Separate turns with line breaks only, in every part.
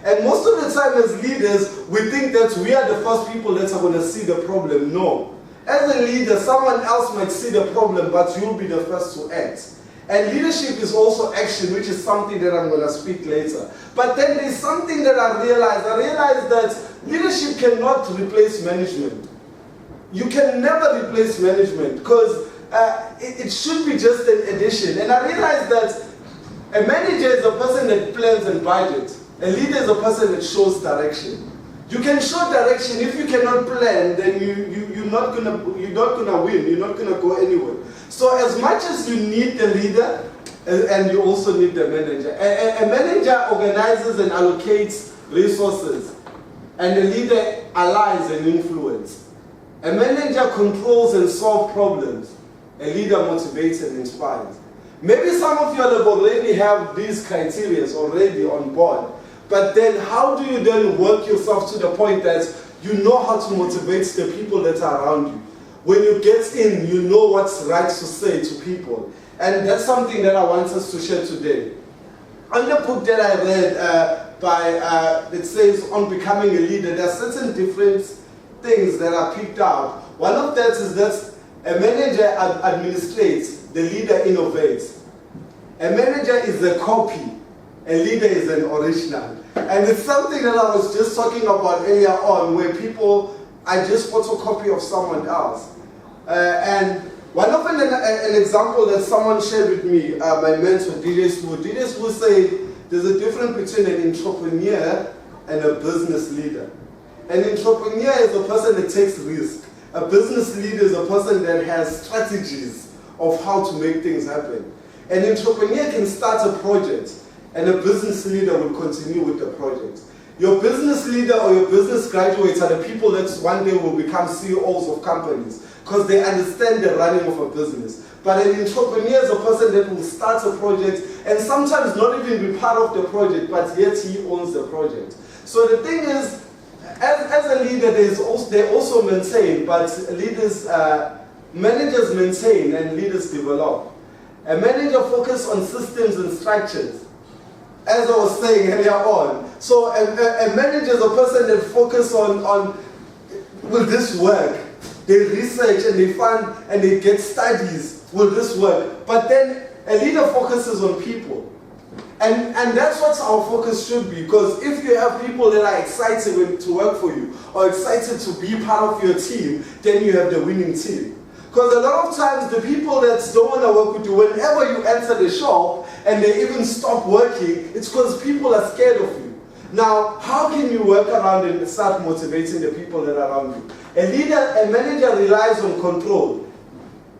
And most of the time as leaders, we think that we are the first people that are going to see the problem. No. As a leader, someone else might see the problem, but you'll be the first to act. And leadership is also action, which is something that I'm going to speak later. But then there's something that I realized. I realized that leadership cannot replace management. You can never replace management because it should be just an addition. And I realized that a manager is a person that plans and budgets. A leader is a person that shows direction. You can show direction. If you cannot plan, then you're not gonna win. You're not gonna go anywhere. So as much as you need the leader, and you also need the manager. A manager organizes and allocates resources, and a leader aligns and influences. A manager controls and solves problems. A leader motivates and inspires. Maybe some of you already have these criteria already on board. But then how do you then work yourself to the point that you know how to motivate the people that are around you? When you get in, you know what's right to say to people. And that's something that I want us to share today. On the book that I read it says on becoming a leader, there are certain different things that are picked out. One of that is that a manager administrates, the leader innovates. A manager is a copy. A leader is an original. And it's something that I was just talking about earlier on, where people are just photocopy of someone else. And one of an example that someone shared with me, my mentor, DJ Swu said there's a difference between an entrepreneur and a business leader. An entrepreneur is a person that takes risk. A business leader is a person that has strategies of how to make things happen. An entrepreneur can start a project, and a business leader will continue with the project. Your business leader or your business graduates are the people that one day will become CEOs of companies because they understand the running of a business. But an entrepreneur is a person that will start a project and sometimes not even be part of the project, but yet he owns the project. So the thing is, as a leader, they also maintain, but managers maintain and leaders develop. A manager focuses on systems and structures, as I was saying earlier on. So a manager is a person that focuses on will this work? They research and they fund and they get studies. Will this work? But then a leader focuses on people. And that's what our focus should be, because if you have people that are excited to work for you or excited to be part of your team, then you have the winning team. Because a lot of times the people that don't want to work with you, whenever you enter the shop and they even stop working, it's because people are scared of you. Now, how can you work around and start motivating the people that are around you? A manager relies on control.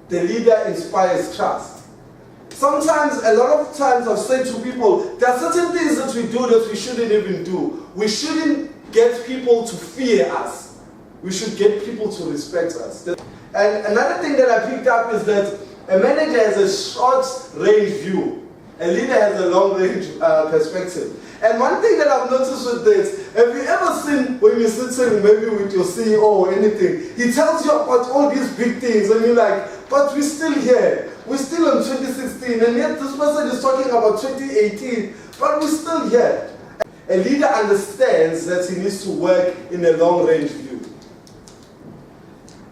The leader inspires trust. Sometimes, a lot of times I've said to people, there are certain things that we do that we shouldn't even do. We shouldn't get people to fear us. We should get people to respect us. And another thing that I picked up is that a manager has a short-range view. A leader has a long-range perspective. And one thing that I've noticed with this, have you ever seen when you're sitting maybe with your CEO or anything, he tells you about all these big things and you're like, but we're still here. We're still in 2016 and yet this person is talking about 2018, but we're still here. A leader understands that he needs to work in a long-range view.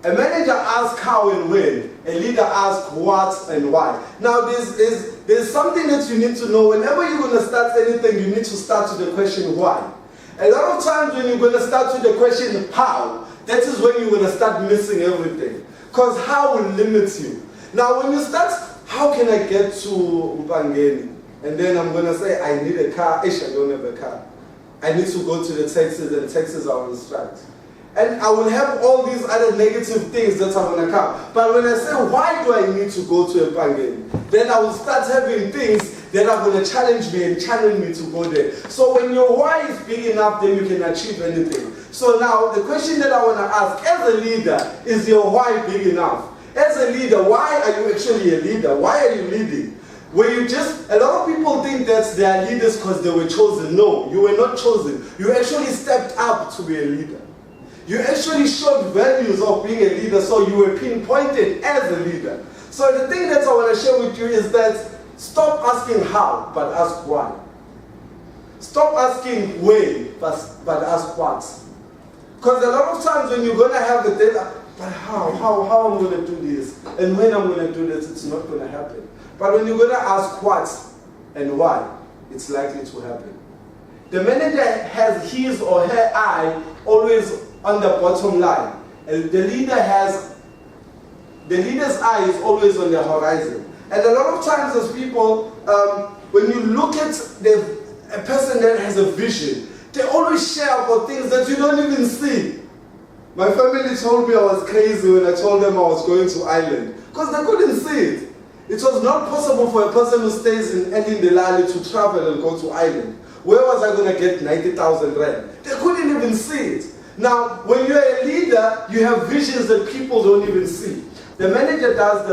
A manager asks how and when. A leader asks what and why. Now there's something that you need to know. Whenever you're going to start anything, you need to start with the question why. A lot of times when you're going to start with the question how, that is when you're going to start missing everything. Because how will limit you. Now when you start, how can I get to Mpangeni? And then I'm going to say, I need a car. I don't have a car. I need to go to the taxis and the taxis are on strike. And I will have all these other negative things that are going to come. But when I say, why do I need to go to Mpangeni? Then I will start having things that are going to challenge me and challenge me to go there. So when your why is big enough, then you can achieve anything. So now, the question that I want to ask, as a leader, is your why big enough? As a leader, why are you actually a leader? Why are you leading? A lot of people think that they are leaders because they were chosen. No, you were not chosen. You actually stepped up to be a leader. You actually showed values of being a leader, so you were pinpointed as a leader. So the thing that I want to share with you is that stop asking how, but ask why. Stop asking when, but ask what. Because a lot of times when you're going to have a data, but how I'm going to do this, and when I'm going to do this, it's not going to happen. But when you're going to ask what and why, it's likely to happen. The manager has his or her eye always on the bottom line, and the leader's eye is always on the horizon. And a lot of times as people, when you look at a person that has a vision, they always share about things that you don't even see. My family told me I was crazy when I told them I was going to Ireland, because they couldn't see it. It was not possible for a person who stays in Elindilali to travel and go to Ireland. Where was I going to get 90,000 rand? They couldn't even see it. Now, when you're a leader, you have visions that people don't even see. The manager does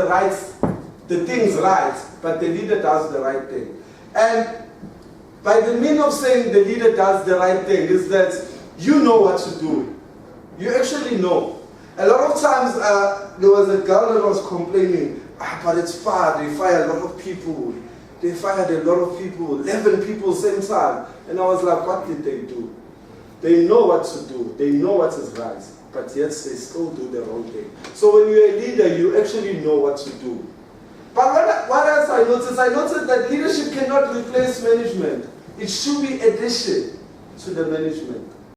the things right, but the leader does the right thing. And by the meaning of saying the leader does the right thing is that you know what to do. You actually know. A lot of times, there was a girl that was complaining, but it's far, they fire a lot of people. They fired a lot of people, 11 people same time. And I was like, what did they do? They know what to do. They know what is right. But yet they still do the wrong thing. So when you're a leader, you actually know what to do. But what else I noticed? I noticed that leadership cannot replace management. It should be addition to the management.